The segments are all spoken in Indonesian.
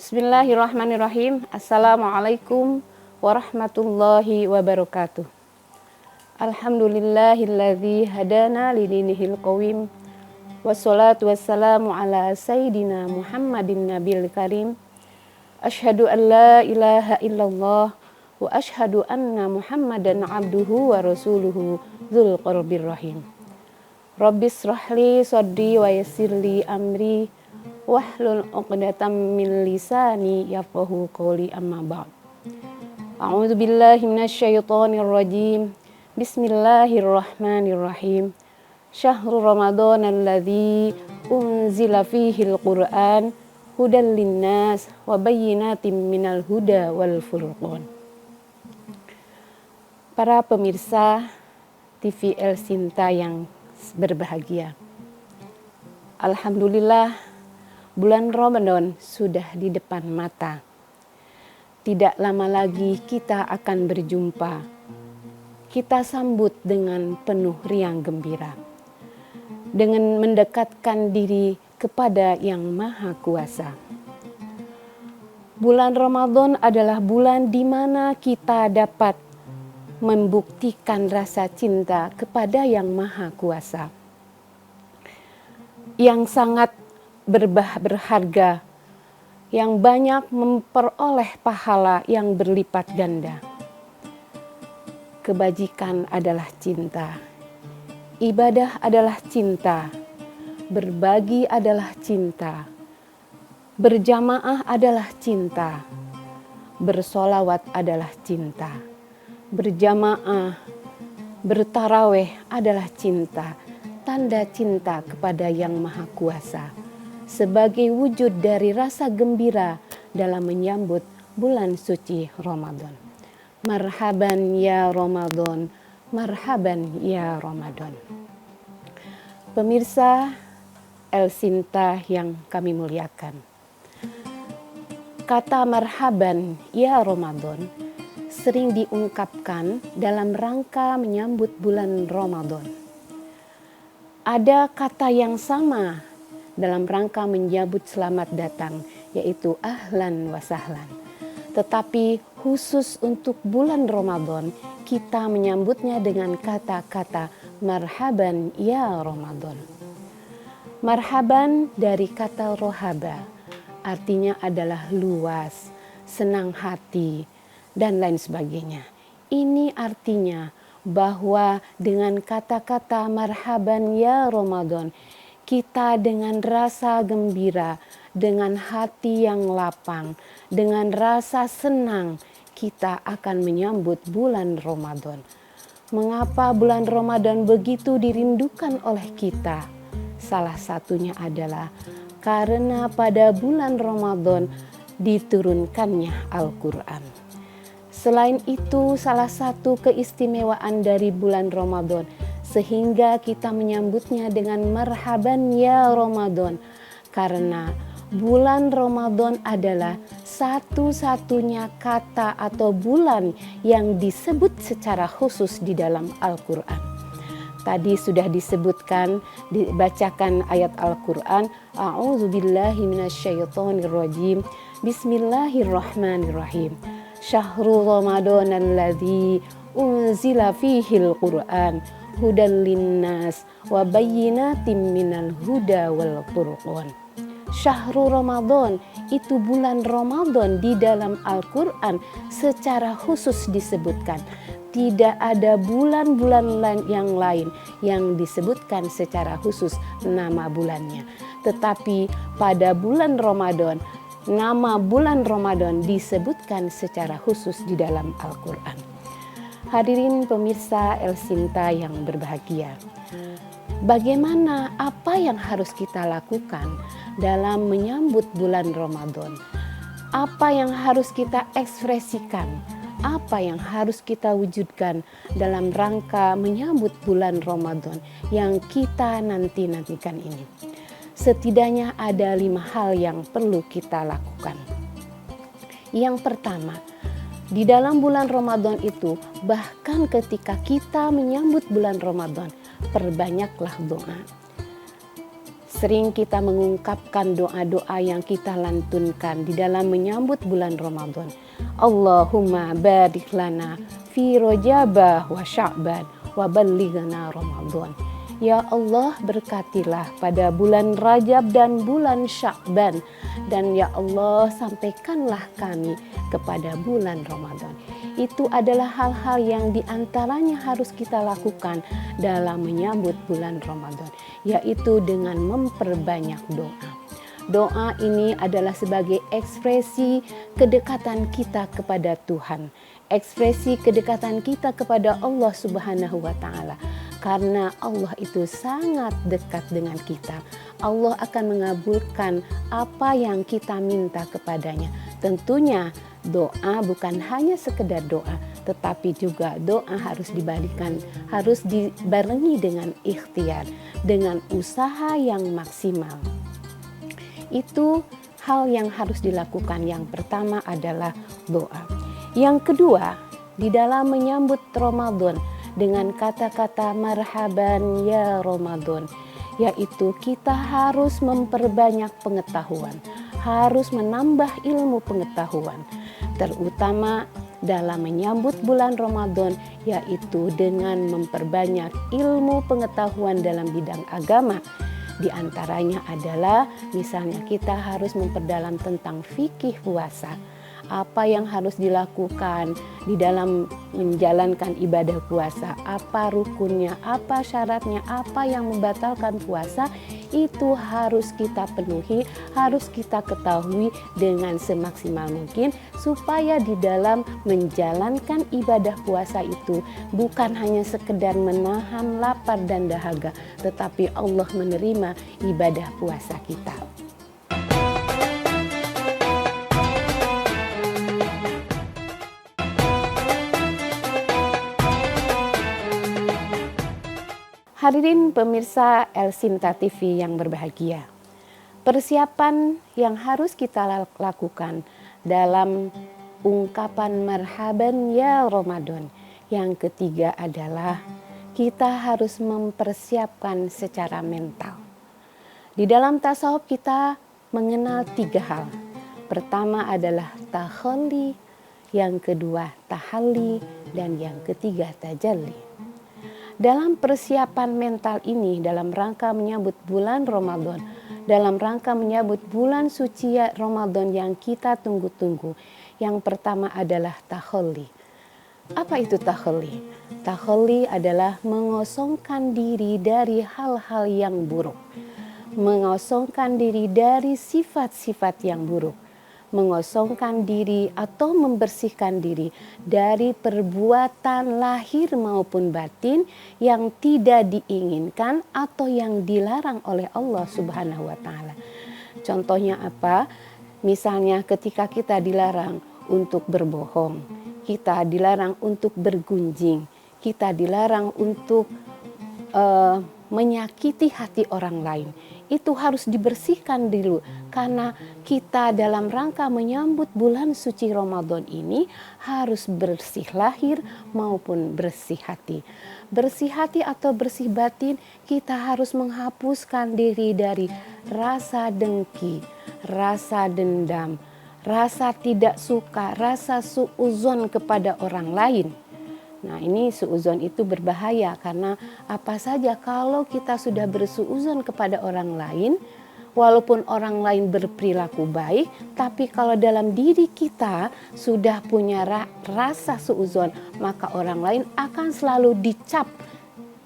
Bismillahirrahmanirrahim. Assalamualaikum warahmatullahi wabarakatuh. Alhamdulillahilladzi hadana lidinihil qawim. Wassalatu wassalamu ala sayyidina Muhammadin nabil karim. Asyhadu an la ilaha illallah wa asyhadu anna Muhammadan abduhu wa rasuluhu dzul qarbir rahim. Rabbis rahli sadri wa yassirli amri wahlul 'uqdatam min lisani yafqahu qawli, amma ba'd. A'udzu billahi minasyaitonir rajim. Bismillahirrahmanirrahim. Syahrul Ramadan alladzi unzila fihil Qur'an hudan linnas wa bayyinatin minal huda wal furqan. Para pemirsa TV El Sinta yang berbahagia, alhamdulillah bulan Ramadan sudah di depan mata. Tidak lama lagi kita akan berjumpa. Kita sambut dengan penuh riang gembira, dengan mendekatkan diri kepada Yang Maha Kuasa. Bulan Ramadan adalah bulan di mana kita dapat membuktikan rasa cinta kepada Yang Maha Kuasa, yang sangat berharga, yang banyak memperoleh pahala yang berlipat ganda. Kebajikan adalah cinta, ibadah adalah cinta, berbagi adalah cinta, berjamaah adalah cinta, bersolawat adalah cinta, berjamaah, bertaraweh adalah cinta, tanda cinta kepada Yang Maha Kuasa, sebagai wujud dari rasa gembira dalam menyambut bulan suci Ramadan. Marhaban ya Ramadan, marhaban ya Ramadan. Pemirsa El Sinta yang kami muliakan, kata marhaban ya Ramadan sering diungkapkan dalam rangka menyambut bulan Ramadan. Ada kata yang sama dalam rangka menyambut selamat datang, yaitu ahlan wa sahlan. Tetapi khusus untuk bulan Ramadan, kita menyambutnya dengan kata-kata marhaban ya Ramadan. Marhaban dari kata rohaba, artinya adalah luas, senang hati, dan lain sebagainya. Ini artinya bahwa dengan kata-kata marhaban ya Ramadan, kita dengan rasa gembira, dengan hati yang lapang, dengan rasa senang, kita akan menyambut bulan Ramadan. Mengapa bulan Ramadan begitu dirindukan oleh kita? Salah satunya adalah karena pada bulan Ramadan diturunkannya Al-Quran. Selain itu, salah satu keistimewaan dari bulan Ramadan sehingga kita menyambutnya dengan marhaban ya Ramadan, karena bulan Ramadan adalah satu-satunya kata atau bulan yang disebut secara khusus di dalam Al-Quran. Tadi sudah disebutkan, dibacakan ayat Al-Quran, A'udzubillahi minasyaitonirrajim, Bismillahirrahmanirrahim. Syahrul Ramadan alladzi unzila fihil Qur'an hudan linnas wa bayyinatin minal huda wal furqan. Syahrul Ramadan, itu bulan Ramadan di dalam Al-Quran secara khusus disebutkan. Tidak ada bulan-bulan yang lain yang disebutkan secara khusus nama bulannya. Tetapi pada bulan Ramadan, nama bulan Ramadan disebutkan secara khusus di dalam Al-Quran. Hadirin pemirsa El Sinta yang berbahagia, bagaimana, apa yang harus kita lakukan dalam menyambut bulan Ramadan? Apa yang harus kita ekspresikan? Apa yang harus kita wujudkan dalam rangka menyambut bulan Ramadan yang kita nantikan ini? Setidaknya ada 5 hal yang perlu kita lakukan. Yang pertama, di dalam bulan Ramadan itu, bahkan ketika kita menyambut bulan Ramadan, perbanyaklah doa. Sering kita mengungkapkan doa-doa yang kita lantunkan di dalam menyambut bulan Ramadan. Allahumma barik lana fi Rajabah wa Sya'ban wa ballighna Ramadan. Ya Allah, berkatilah pada bulan Rajab dan bulan Sya'ban, dan ya Allah, sampaikanlah kami kepada bulan Ramadan. Itu adalah hal-hal yang diantaranya harus kita lakukan dalam menyambut bulan Ramadan, yaitu dengan memperbanyak doa. Doa ini adalah sebagai ekspresi kedekatan kita kepada Tuhan, ekspresi kedekatan kita kepada Allah Subhanahu wa Ta'ala. Karena Allah itu sangat dekat dengan kita. Allah akan mengabulkan apa yang kita minta kepadanya. Tentunya doa bukan hanya sekedar doa, tetapi juga doa harus dibarengi dengan ikhtiar, dengan usaha yang maksimal. Itu hal yang harus dilakukan. Yang pertama adalah doa. Yang kedua, di dalam menyambut Ramadan dengan kata-kata marhaban ya Ramadan, yaitu kita harus memperbanyak pengetahuan, harus menambah ilmu pengetahuan, terutama dalam menyambut bulan Ramadan, yaitu dengan memperbanyak ilmu pengetahuan dalam bidang agama. Di antaranya adalah misalnya kita harus memperdalam tentang fikih puasa. Apa yang harus dilakukan di dalam menjalankan ibadah puasa, apa rukunnya, apa syaratnya, apa yang membatalkan puasa, itu harus kita penuhi, harus kita ketahui dengan semaksimal mungkin, supaya di dalam menjalankan ibadah puasa itu bukan hanya sekedar menahan lapar dan dahaga, tetapi Allah menerima ibadah puasa kita. Hadirin pemirsa El Sinta TV yang berbahagia, persiapan yang harus kita lakukan dalam ungkapan marhaban ya Ramadan. Yang ketiga adalah kita harus mempersiapkan secara mental. Di dalam tasawuf kita mengenal 3 hal. Pertama adalah takhalli, yang kedua tahalli, dan yang ketiga tajalli. Dalam persiapan mental ini, dalam rangka menyambut bulan Ramadan, dalam rangka menyambut bulan suci Ramadan yang kita tunggu-tunggu, yang pertama adalah takhalli. Apa itu takhalli? Takhalli adalah mengosongkan diri dari hal-hal yang buruk, mengosongkan diri dari sifat-sifat yang buruk, mengosongkan diri atau membersihkan diri dari perbuatan lahir maupun batin yang tidak diinginkan atau yang dilarang oleh Allah Subhanahu wa Ta'ala. Contohnya apa? Misalnya ketika kita dilarang untuk berbohong, kita dilarang untuk bergunjing, kita dilarang untuk menyakiti hati orang lain. Itu harus dibersihkan dulu, karena kita dalam rangka menyambut bulan suci Ramadan ini harus bersih lahir maupun bersih hati. Bersih hati atau bersih batin, kita harus menghapuskan diri dari rasa dengki, rasa dendam, rasa tidak suka, rasa suudzon kepada orang lain. Nah, ini suudzon itu berbahaya, karena apa saja kalau kita sudah bersuudzon kepada orang lain, walaupun orang lain berperilaku baik, tapi kalau dalam diri kita sudah punya rasa suudzon, maka orang lain akan selalu dicap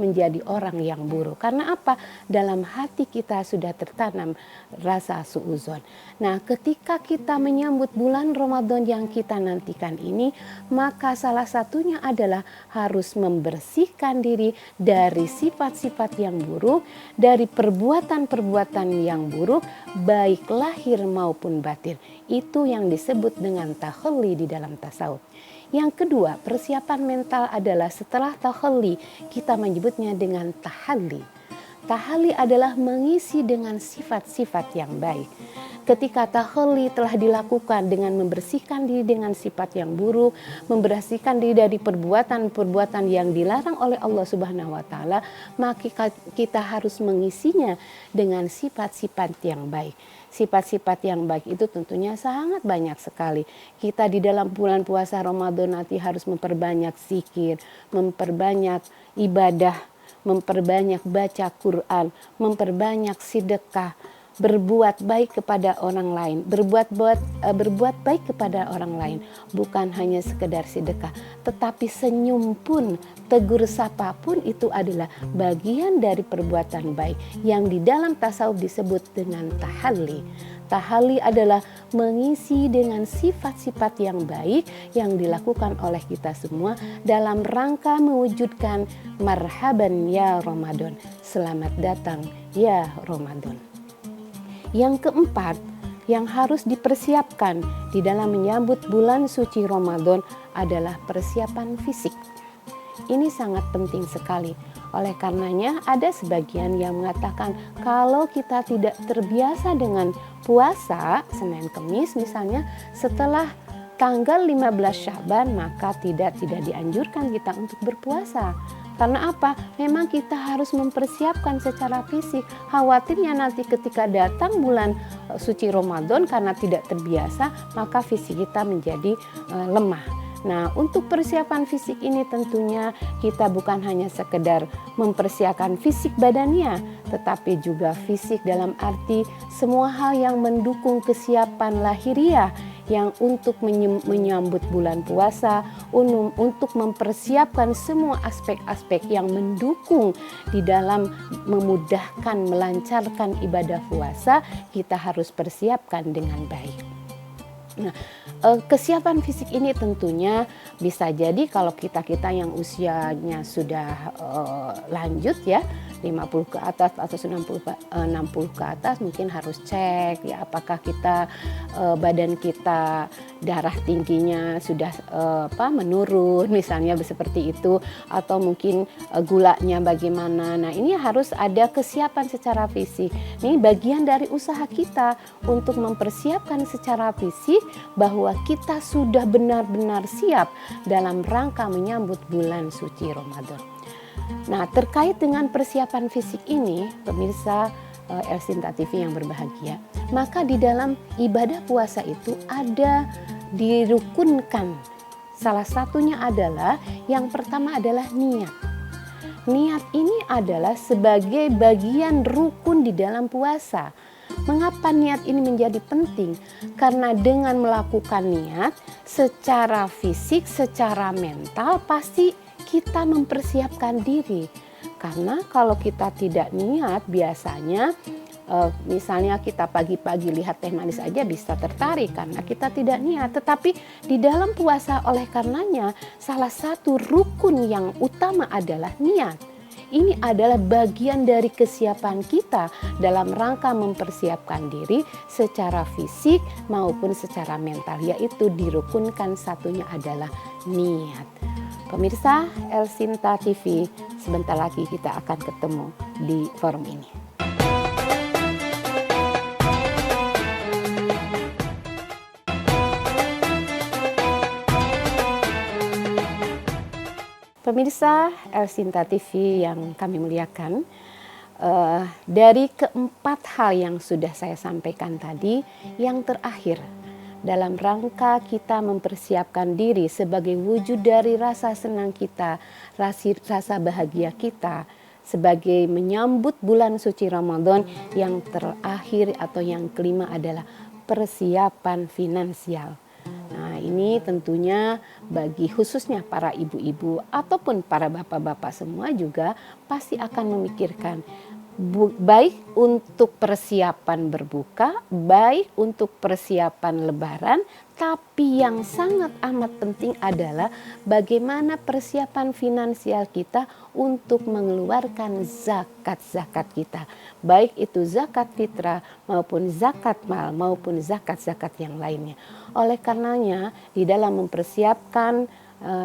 menjadi orang yang buruk. Karena apa? Dalam hati kita sudah tertanam rasa suudzon. Nah, ketika kita menyambut bulan Ramadan yang kita nantikan ini, maka salah satunya adalah harus membersihkan diri dari sifat-sifat yang buruk, dari perbuatan-perbuatan yang buruk, baik lahir maupun batin. Itu yang disebut dengan takhalli di dalam tasawuf. Yang kedua, persiapan mental adalah setelah takhalli, kita menyebutnya dengan tahalli. Tahalli adalah mengisi dengan sifat-sifat yang baik. Ketika tahalli telah dilakukan dengan membersihkan diri dengan sifat yang buruk, membersihkan diri dari perbuatan-perbuatan yang dilarang oleh Allah Subhanahu wa taala, maka kita harus mengisinya dengan sifat-sifat yang baik. Sifat-sifat yang baik itu tentunya sangat banyak sekali. Kita di dalam bulan puasa Ramadan nanti harus memperbanyak zikir, memperbanyak ibadah, memperbanyak baca Quran, memperbanyak sedekah, berbuat baik kepada orang lain, berbuat baik kepada orang lain, bukan hanya sekedar sedekah, tetapi senyum pun, tegur sapa pun itu adalah bagian dari perbuatan baik yang di dalam tasawuf disebut dengan tahalli. Tahalli adalah mengisi dengan sifat-sifat yang baik yang dilakukan oleh kita semua dalam rangka mewujudkan marhaban ya Ramadan, selamat datang ya Ramadan. Yang keempat, yang harus dipersiapkan di dalam menyambut bulan suci Ramadan adalah persiapan fisik. Ini sangat penting sekali. Oleh karenanya ada sebagian yang mengatakan kalau kita tidak terbiasa dengan puasa Senin Kemis misalnya, setelah tanggal 15 Sya'ban maka tidak dianjurkan kita untuk berpuasa. Karena apa? Memang kita harus mempersiapkan secara fisik. Khawatirnya nanti ketika datang bulan suci Ramadan karena tidak terbiasa, maka fisik kita menjadi lemah. Nah, untuk persiapan fisik ini tentunya kita bukan hanya sekedar mempersiapkan fisik badannya, tetapi juga fisik dalam arti semua hal yang mendukung kesiapan lahiriah yang untuk menyambut bulan puasa, untuk mempersiapkan semua aspek-aspek yang mendukung di dalam memudahkan, melancarkan ibadah puasa, kita harus persiapkan dengan baik. Nah, kesiapan fisik ini tentunya bisa jadi kalau kita yang usianya sudah lanjut ya, 50 ke atas atau 60 ke atas, mungkin harus cek ya apakah kita badan kita darah tingginya sudah menurun misalnya seperti itu, atau mungkin gulanya bagaimana. Nah, ini harus ada kesiapan secara fisik. Ini bagian dari usaha kita untuk mempersiapkan secara fisik bahwa kita sudah benar-benar siap dalam rangka menyambut bulan suci Ramadan. Nah, terkait dengan persiapan fisik ini, pemirsa Elsinta TV yang berbahagia, maka di dalam ibadah puasa itu ada dirukunkan. Salah satunya adalah, yang pertama adalah niat. Niat ini adalah sebagai bagian rukun di dalam puasa. Mengapa niat ini menjadi penting? Karena dengan melakukan niat secara fisik, secara mental pasti kita mempersiapkan diri. Karena kalau kita tidak niat biasanya misalnya kita pagi-pagi lihat teh manis aja bisa tertarik karena kita tidak niat. Tetapi di dalam puasa oleh karenanya salah satu rukun yang utama adalah niat. Ini adalah bagian dari kesiapan kita dalam rangka mempersiapkan diri secara fisik maupun secara mental, yaitu dirukunkan satunya adalah niat. Pemirsa Elsinta TV, sebentar lagi kita akan ketemu di forum ini. Pemirsa Elsinta TV yang kami muliakan, dari keempat hal yang sudah saya sampaikan tadi, yang terakhir dalam rangka kita mempersiapkan diri sebagai wujud dari rasa senang kita, rasa bahagia kita, sebagai menyambut bulan suci Ramadan, yang terakhir atau yang kelima adalah persiapan finansial. Nah, ini tentunya bagi khususnya para ibu-ibu ataupun para bapak-bapak semua juga pasti akan memikirkan baik untuk persiapan berbuka, baik untuk persiapan lebaran, tapi yang sangat amat penting adalah bagaimana persiapan finansial kita untuk mengeluarkan zakat-zakat kita. Baik itu zakat fitrah maupun zakat mal maupun zakat-zakat yang lainnya. Oleh karenanya di dalam mempersiapkan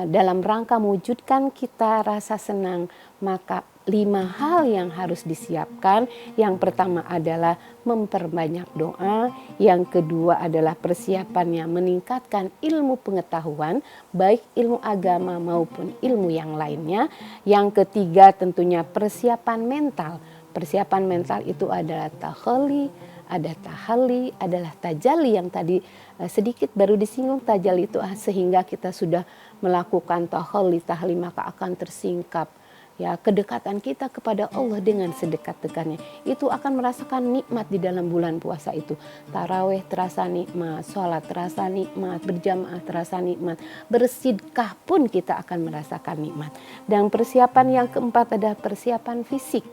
dalam rangka mewujudkan kita rasa senang, maka 5 hal yang harus disiapkan. Yang pertama adalah memperbanyak doa, yang kedua adalah persiapannya meningkatkan ilmu pengetahuan, baik ilmu agama maupun ilmu yang lainnya. Yang ketiga tentunya persiapan mental. Persiapan mental itu adalah tahalli, ada tahalli, adalah tajalli yang tadi sedikit baru disinggung tajalli itu sehingga kita sudah melakukan tahalli maka akan tersingkap ya kedekatan kita kepada Allah dengan sedekat-dekatnya. Itu akan merasakan nikmat di dalam bulan puasa itu. Taraweh terasa nikmat, sholat terasa nikmat, berjamaah terasa nikmat, bersedekah pun kita akan merasakan nikmat. Dan persiapan yang keempat adalah persiapan fisik.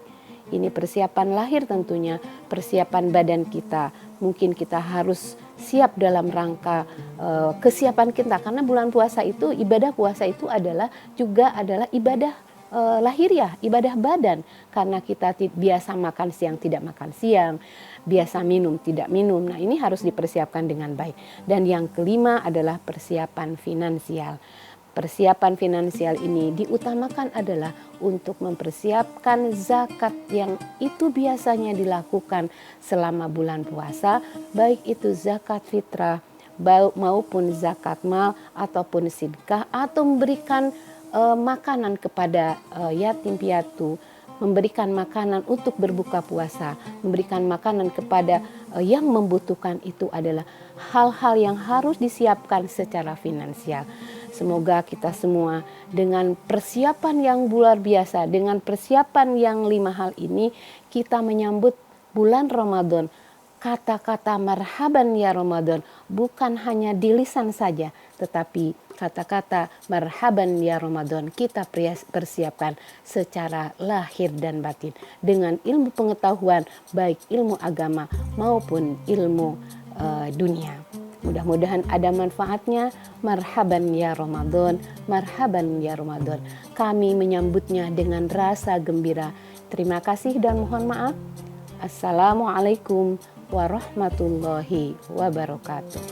Ini persiapan lahir tentunya, persiapan badan kita. Mungkin kita harus siap dalam rangka kesiapan kita, karena bulan puasa itu, ibadah puasa itu adalah ibadah lahiriah, ibadah badan, karena kita biasa makan siang tidak makan siang, biasa minum tidak minum. Nah, ini harus dipersiapkan dengan baik. Dan yang kelima adalah persiapan finansial. Persiapan finansial ini diutamakan adalah untuk mempersiapkan zakat yang itu biasanya dilakukan selama bulan puasa, baik itu zakat fitrah maupun zakat mal ataupun sedekah, atau memberikan makanan kepada yatim piatu, memberikan makanan untuk berbuka puasa, memberikan makanan kepada yang membutuhkan. Itu adalah hal-hal yang harus disiapkan secara finansial. Semoga kita semua dengan persiapan yang luar biasa, dengan persiapan yang 5 hal ini, kita menyambut bulan Ramadan. Kata-kata marhaban ya Ramadan bukan hanya di lisan saja, tetapi kata-kata marhaban ya Ramadan kita persiapkan secara lahir dan batin dengan ilmu pengetahuan, baik ilmu agama maupun ilmu dunia. Mudah-mudahan ada manfaatnya. Marhaban ya Ramadan, marhaban ya Ramadan. Kami menyambutnya dengan rasa gembira. Terima kasih dan mohon maaf. Assalamualaikum warahmatullahi wabarakatuh.